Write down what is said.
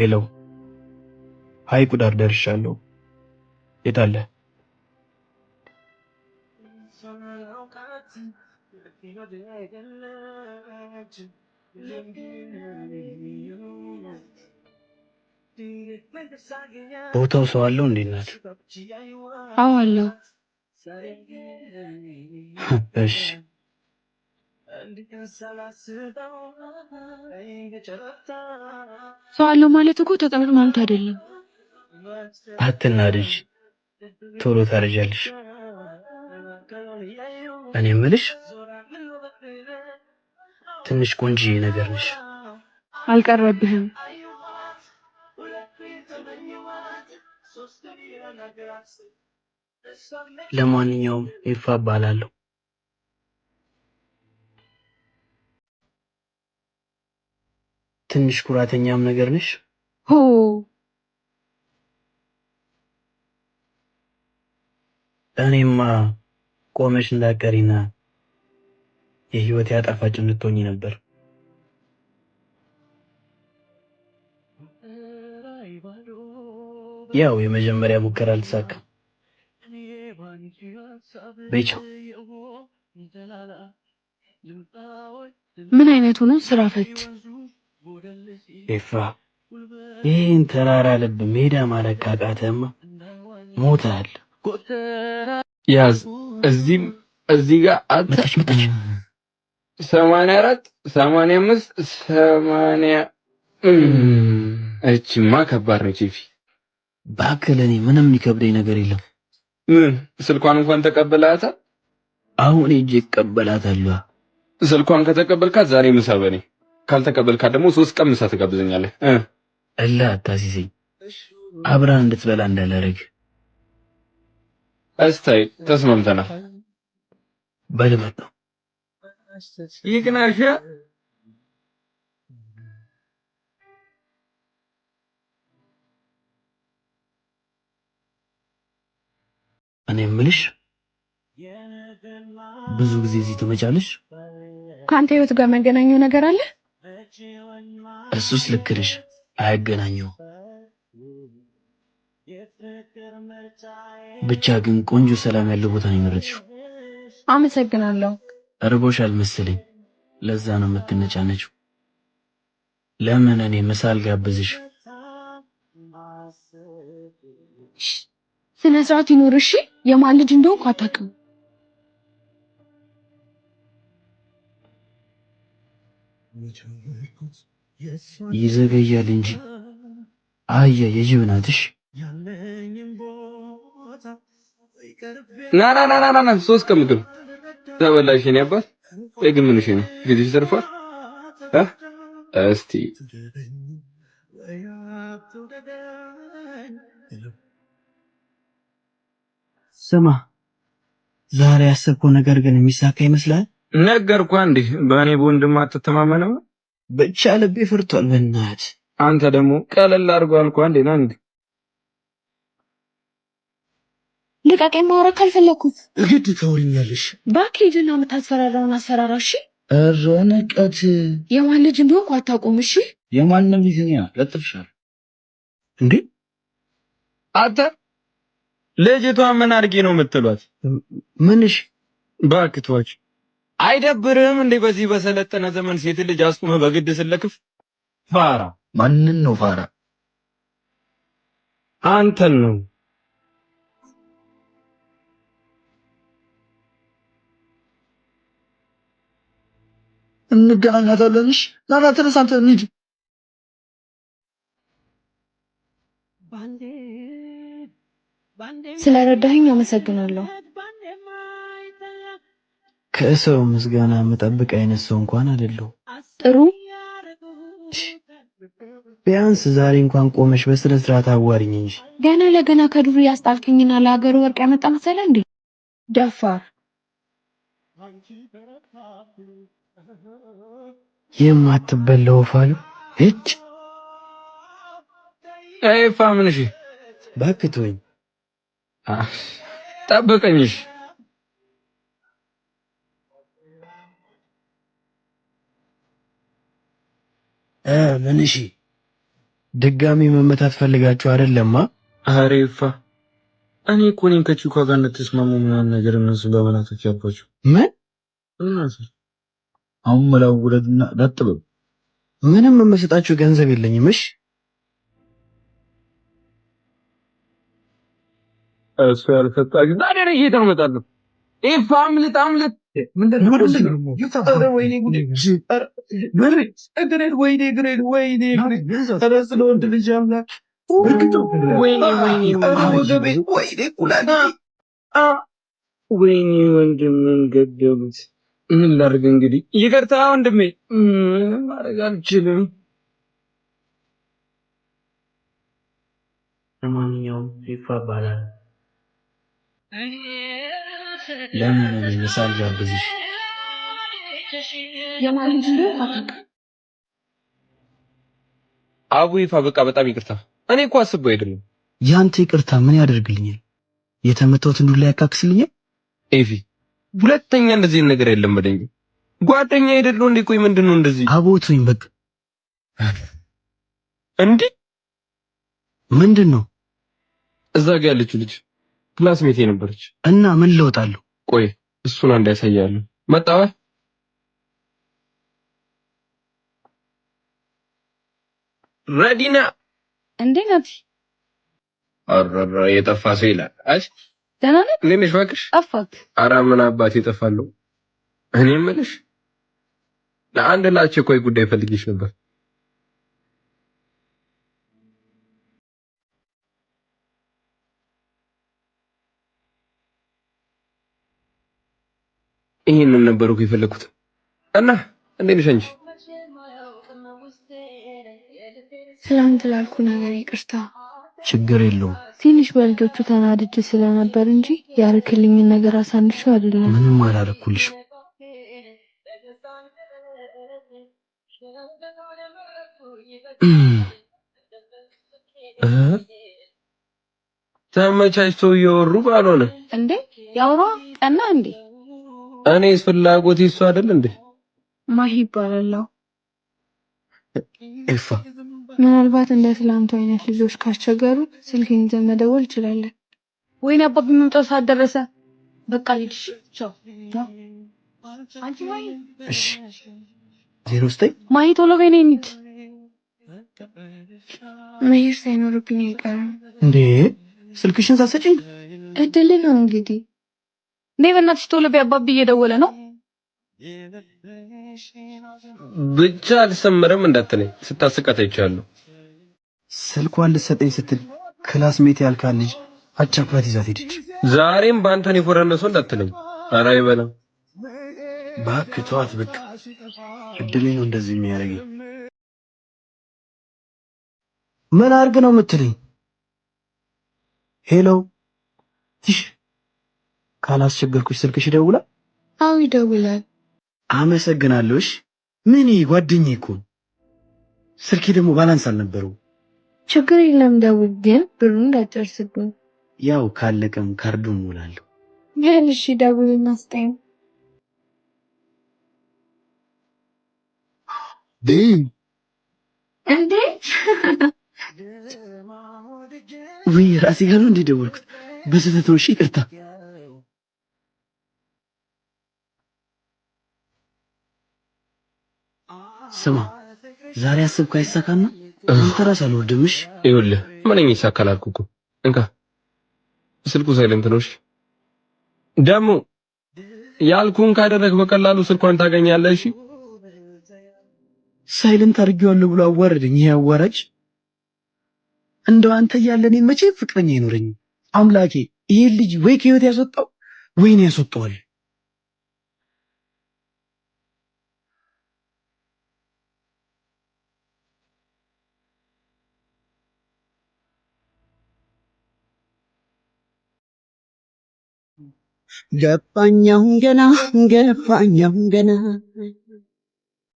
ሄሎ፣ ሐይቁ ዳር ደርሻለሁ። የት አለ? ቦታው ሰው አለው እንዴ? እናት? አዎ አለው። እሺ ሰው አለው ማለት እኮ ተቀመጥ ማለት አይደለም። አትናደጂ፣ ቶሎ ታረጃለሽ። እኔ የምልሽ ትንሽ ቆንጆዬ ነገር ነሽ። አልቀረብህም። ለማንኛውም ይፋ እባላለሁ። ትንሽ ኩራተኛም ነገር ነሽ። ሆ እኔማ ቆመሽ እንዳቀሪና የህይወት ያጣፋጭ እንድትሆኚ ነበር። ያው የመጀመሪያ ሙከራ አልተሳካም። በይቻ ምን አይነቱ ነው? ስራ ፈት ኤፋ፣ ይህን ተራራ ልብ ሜዳ ማለት ካቃተማ ሞታል። ያዝ። እዚህ ጋር መጣች 84 85 80 እቺማ ከባድ ነች። ቺፊ እባክህ፣ ለእኔ ምንም የሚከብደኝ ነገር የለም። ምን ስልኳን እንኳን ተቀበላታል? አሁን ሂጅ እቀበላታለሁ። ስልኳን ከተቀበልካት ዛሬ ምሳ በኔ፣ ካልተቀበልካት ደግሞ 3 ቀን ምሳ ትጋብዘኛለህ። እላ አታሲዘኝ። አብራን እንድትበላ እንዳላረግ። እስታይ ተስማምተናል። በልመጣ ይቅናሽ። እኔ የምልሽ ብዙ ጊዜ እዚህ ትመጫለሽ? ከአንተ ህይወት ጋር መገናኘው ነገር አለ? እሱስ ልክ ነሽ፣ አያገናኘውም። ብቻ ግን ቆንጆ ሰላም ያለው ቦታ ነው የመረጥሽው። አመሰግናለሁ። እርቦሻል መሰለኝ፣ ለዛ ነው የምትነጫነችው። ለምን እኔ ምሳል ጋብዝሽ? ስነ ስርዓት ይኖር እሺ። የማን ልጅ እንደሆንኩ አታውቅም። ይዘገያል እንጂ አህያ የጅብ ናትሽ። ና 3 ቀን ምግብ ተበላሽ። እኔ አባት ወይ ግን ምንሽ ነው ጊዜሽ ተርፏል። እስቲ ስማ፣ ዛሬ ያሰብከው ነገር ግን የሚሳካ ይመስላል? ነገርኩህ እንዴ በእኔ በወንድም አትተማመነው። ብቻ ልቤ ፈርቷል። በእናትህ አንተ ደግሞ ቀለል አድርጎ አልኩህ እንዴ ና እንዴ። ልቀቀኝ። ማውራት ካልፈለኩት ግድ ተውልኛለሽ። እባክህ ሂድና የምታስፈራራውን አስፈራራ እሺ። ኧረ ንቀት። የማን ልጅ እንደሆንኩ አታውቁም እሺ። የማንም ልጅ ነው ለጥፍሻል እንዴ? አንተ ልጅቷን ምን አድርጌ ነው የምትሏት? ምንሽ? እባክህ ተዋች። አይደብርህም እንዴ በዚህ በሰለጠነ ዘመን ሴት ልጅ አስቁመህ በግድ ስለክፍ? ፋራ። ማንን ነው ፋራ? አንተን ነው። እንገናኛታለንሽ። ናና ተነስ፣ አንተ እንሂድ። ስለረዳኸኝ አመሰግናለሁ። ከሰው ምስጋና የምጠብቅ አይነት ሰው እንኳን አይደለሁም። ጥሩ። ቢያንስ ዛሬ እንኳን ቆመሽ በስነ ስርዓት አዋሪኝ እንጂ። ገና ለገና ከዱር ያስጣልከኝና ለሀገሩ ወርቅ ያመጣ መሰለህ እንዴ? ደፋር። የማትበላው ፋሉ እጭ አይፋ ምን? እሺ እባክህ ተወኝ። ጠብቀኝሽ። ምን? እሺ ድጋሚ መመታት ፈልጋችሁ አይደለማ? ኧረ ይፋ እኔ እኮ ነኝ ከቺኳ ጋር እንድትስማሙ ምናምን ነገር እነሱ በመናቶች ያልኳቸው። ምን አሁን መላው ውረድና ዳጥበብ ምንም የምሰጣችሁ ገንዘብ የለኝም። እሺ እሱ ያልሰጣችሁ ታዲያ ነው እየተመጣለሁ። ይፋ አምልጥ አምልጥ። ምንድን ነው ኧረ ወይኔ ጉዴ! ኧረ ግሬድ ወይኔ ግሬድ ወይኔ ግሬድ! ኧረ ስለ ወንድ ልጅ አምላክ! ወይኔ ወይኔ ኧረ ወገቤ! ወይኔ ኩላሊቴ! ወይኔ ወንድሜን ገደሉት። ምን ላድርግ እንግዲህ? ይቅርታ ወንድሜ፣ ምንም ማድረግ አልችልም። ለማንኛውም ይፋ ይባላል። ለምን ምሳል ጋብዝሽ? የማን ልጅ ነው? አቡ ይፋ፣ በቃ በጣም ይቅርታ። እኔ እኮ አስቤው አይደለም። ያንተ ይቅርታ ምን ያደርግልኛል? የተመታሁትን ዱላ ያካክስልኛል? ኤፊ፣ ሁለተኛ እንደዚህ ነገር የለም። በደንብ ጓደኛ አይደለው እንዴ? ቆይ ምንድነው እንደዚህ? አቦቱኝ በቃ እንዴ! ምንድነው? እዛ ጋር ያለችው ልጅ ክላስሜቴ ነበረች እና ምን ለውጣለሁ? ቆይ እሱን አንድ ያሳያለሁ። መጣዋ ረዲና እንዴ ናት? አረራ የጠፋ ሰው ይላል። አሽ ደህና ነህ? ለኔሽ ባክሽ ጠፋክ? ኧረ ምን አባቴ እጠፋለሁ። እኔ የምልሽ ለአንድ ለአስቸኳይ ጉዳይ ፈልጌሽ ነበር። ይሄንን ነበር እኮ የፈለኩት። እና እንዴት ነሽ አንቺ? ትላንት ላልኩ ነገር ይቅርታ። ችግር የለውም። ትንሽ በልጆቹ ተናድጄ ስለነበር እንጂ ያርክልኝን ነገር አሳንሼው አይደለም። ምንም አላረኩልሽም። ተመቻችቶ እየወሩ ባልሆነ እንዴ ያውራ ቀና እንዴ? እኔስ ፍላጎት እሱ አይደል እንዴ? ማሂ ይባላል። ኤፋ ምናልባት እንደ ትላንቱ አይነት ልጆች ካስቸገሩ ስልኬን ይዘን መደወል እንችላለን። ወይኔ አባቢ መምጣቱ ሳደረሰ በቃ ልጅ ቻው። አንቺ ማሂ እሺ 09 ማሂ ቶሎ በይ ነይ እንሂድ። መሄድ ሳይኖርብኝ አይቀርም እንዴ? ስልክሽን ሳትሰጪኝ እድል ነው እንግዲህ። ነይ በእናትሽ ቶሎ በይ፣ አባቢ እየደወለ ነው። ብቻ አልሰመረም እንዳትለኝ ስታስቃት አይቻለሁ። ስልኳን ልትሰጠኝ ስትል ክላስሜት ያልካት ልጅ አቻኩላት ይዛት ሄደች። ዛሬም በአንተን የፎረነሰው እንዳትለኝ። ኧረ አይበላም። እባክህ ተዋት በቃ። እድሌ ነው እንደዚህ የሚያደርገኝ። ምን አድርግ ነው የምትለኝ? ሄሎ ትሽ ካላስቸገርኩሽ ስልክሽ ይደውላል? አዎ ይደውላል። አመሰግናለሁ። እሺ ምን ጓደኛዬ እኮ ስልኬ ደግሞ ባላንስ አልነበረው። ችግር የለም ደውል፣ ግን ብሩን እንዳትጨርስብኝ። ያው ካለቀም ካርዱን እሞላለሁ። ግን እሺ ደውልና ስጠኝ። እንዴ ወይ ራሴ ጋር ነው እንደ ደወልኩት በስህተት ነው። እሺ ይቅርታ። ስማ ዛሬ አስብኩ አይሳካና አንተ ራስህ አልወርድም። እሺ ይኸውልህ ምንኛ ይሳካል አልኩህ እኮ። እንካ ስልኩ ሳይለንት ነው። እሺ ደግሞ ያልኩህን ካደረግህ በቀላሉ ስልኳን ታገኛለህ። እሺ ሳይለንት አድርጌዋለሁ ብሎ አዋረደኝ። ይሄ አዋራጅ እንደው አንተ እያለ እኔን መቼ ፍቅረኛ አይኖረኝ። አምላኬ ይሄን ልጅ ወይ ከህይወት ያስወጣው ወይ ነው ያስወጣዋል። ገባኛው ገና